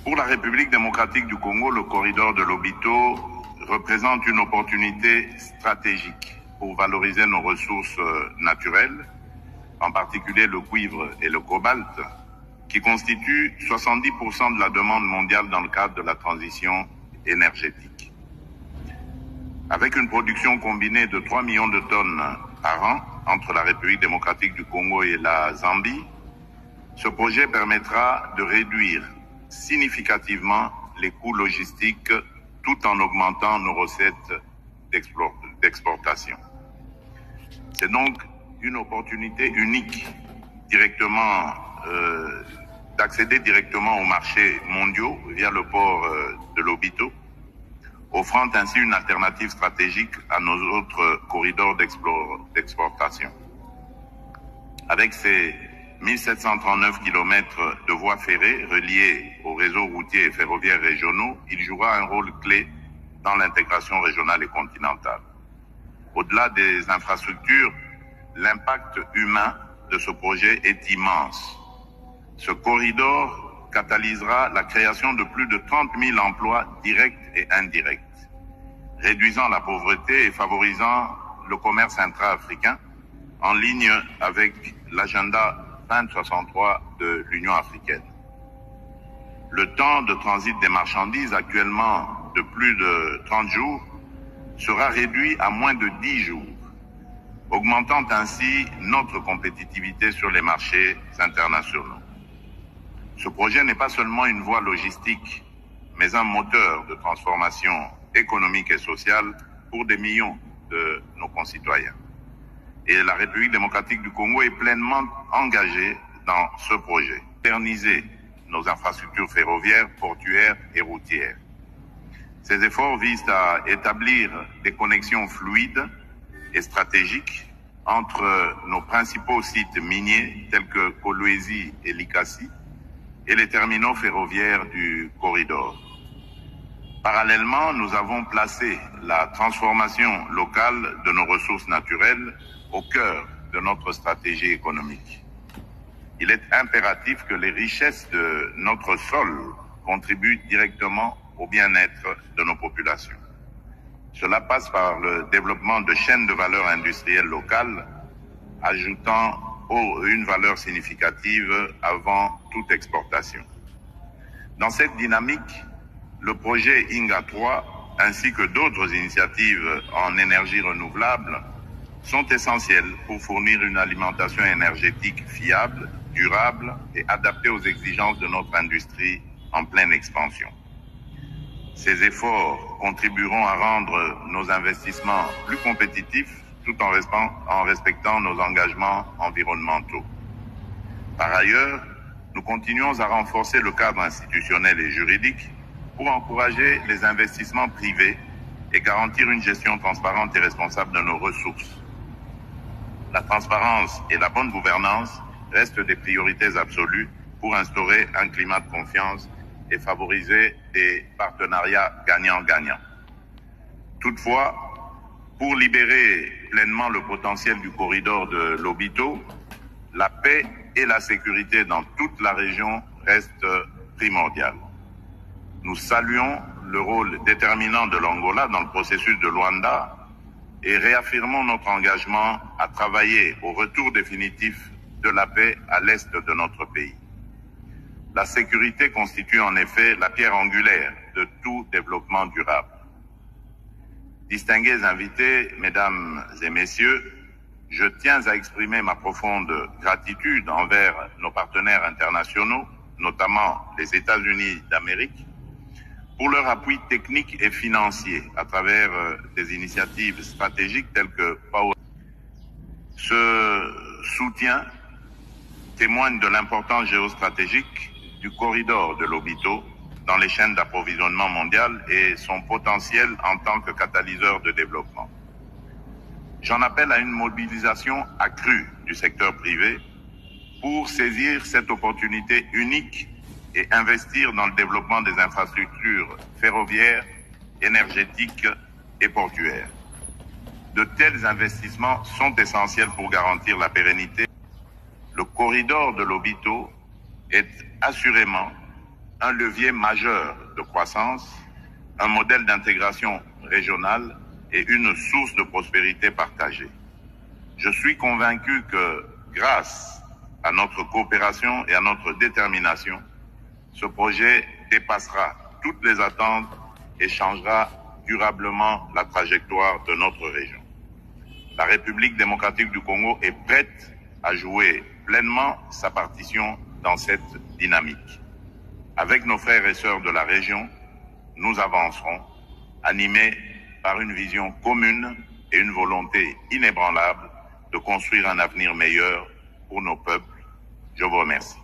Pour la République démocratique du Congo, le corridor de Lobito représente une opportunité stratégique pour valoriser nos ressources naturelles, en particulier le cuivre et le cobalt, qui constituent 70% de la demande mondiale dans le cadre de la transition énergétique. Avec une production combinée de 3 millions de tonnes par an entre la République démocratique du Congo et la Zambie, ce projet permettra de réduire significativement les coûts logistiques tout en augmentant nos recettes d'exportation. C'est donc une opportunité unique d'accéder directement aux marchés mondiaux via le port de Lobito, offrant ainsi une alternative stratégique à nos autres corridors d'exportation. Avec ces 1739 km de voies ferrées reliées aux réseaux routiers et ferroviaires régionaux, il jouera un rôle clé dans l'intégration régionale et continentale. Au-delà des infrastructures, l'impact humain de ce projet est immense. Ce corridor catalysera la création de plus de 30 000 emplois directs et indirects, réduisant la pauvreté et favorisant le commerce intra-africain en ligne avec l'agenda 2063 de l'Union africaine. Le temps de transit des marchandises, actuellement de plus de 30 jours, sera réduit à moins de 10 jours, augmentant ainsi notre compétitivité sur les marchés internationaux. Ce projet n'est pas seulement une voie logistique, mais un moteur de transformation économique et sociale pour des millions de nos concitoyens. Et la République démocratique du Congo est pleinement engagée dans ce projet. Moderniser nos infrastructures ferroviaires, portuaires et routières. Ces efforts visent à établir des connexions fluides et stratégiques entre nos principaux sites miniers tels que Kolwezi et Likasi et les terminaux ferroviaires du corridor. Parallèlement, nous avons placé la transformation locale de nos ressources naturelles au cœur de notre stratégie économique. Il est impératif que les richesses de notre sol contribuent directement au bien-être de nos populations. Cela passe par le développement de chaînes de valeur industrielles locales, ajoutant une valeur significative avant toute exportation. Dans cette dynamique, le projet INGA 3 ainsi que d'autres initiatives en énergie renouvelable sont essentielles pour fournir une alimentation énergétique fiable, durable et adaptée aux exigences de notre industrie en pleine expansion. Ces efforts contribueront à rendre nos investissements plus compétitifs tout en respectant nos engagements environnementaux. Par ailleurs, nous continuons à renforcer le cadre institutionnel et juridique pour encourager les investissements privés et garantir une gestion transparente et responsable de nos ressources. La transparence et la bonne gouvernance restent des priorités absolues pour instaurer un climat de confiance et favoriser des partenariats gagnant-gagnant. Toutefois, pour libérer pleinement le potentiel du corridor de Lobito, la paix et la sécurité dans toute la région restent primordiales. Nous saluons le rôle déterminant de l'Angola dans le processus de Luanda et réaffirmons notre engagement à travailler au retour définitif de la paix à l'est de notre pays. La sécurité constitue en effet la pierre angulaire de tout développement durable. Distingués invités, mesdames et messieurs, je tiens à exprimer ma profonde gratitude envers nos partenaires internationaux, notamment les États-Unis d'Amérique, pour leur appui technique et financier à travers des initiatives stratégiques telles que Power. Ce soutien témoigne de l'importance géostratégique du corridor de Lobito dans les chaînes d'approvisionnement mondiales et son potentiel en tant que catalyseur de développement. J'en appelle à une mobilisation accrue du secteur privé pour saisir cette opportunité unique et investir dans le développement des infrastructures ferroviaires, énergétiques et portuaires. De tels investissements sont essentiels pour garantir la pérennité. Le corridor de Lobito est assurément un levier majeur de croissance, un modèle d'intégration régionale et une source de prospérité partagée. Je suis convaincu que grâce à notre coopération et à notre détermination, ce projet dépassera toutes les attentes et changera durablement la trajectoire de notre région. La République démocratique du Congo est prête à jouer pleinement sa partition dans cette dynamique. Avec nos frères et sœurs de la région, nous avancerons, animés par une vision commune et une volonté inébranlable de construire un avenir meilleur pour nos peuples. Je vous remercie.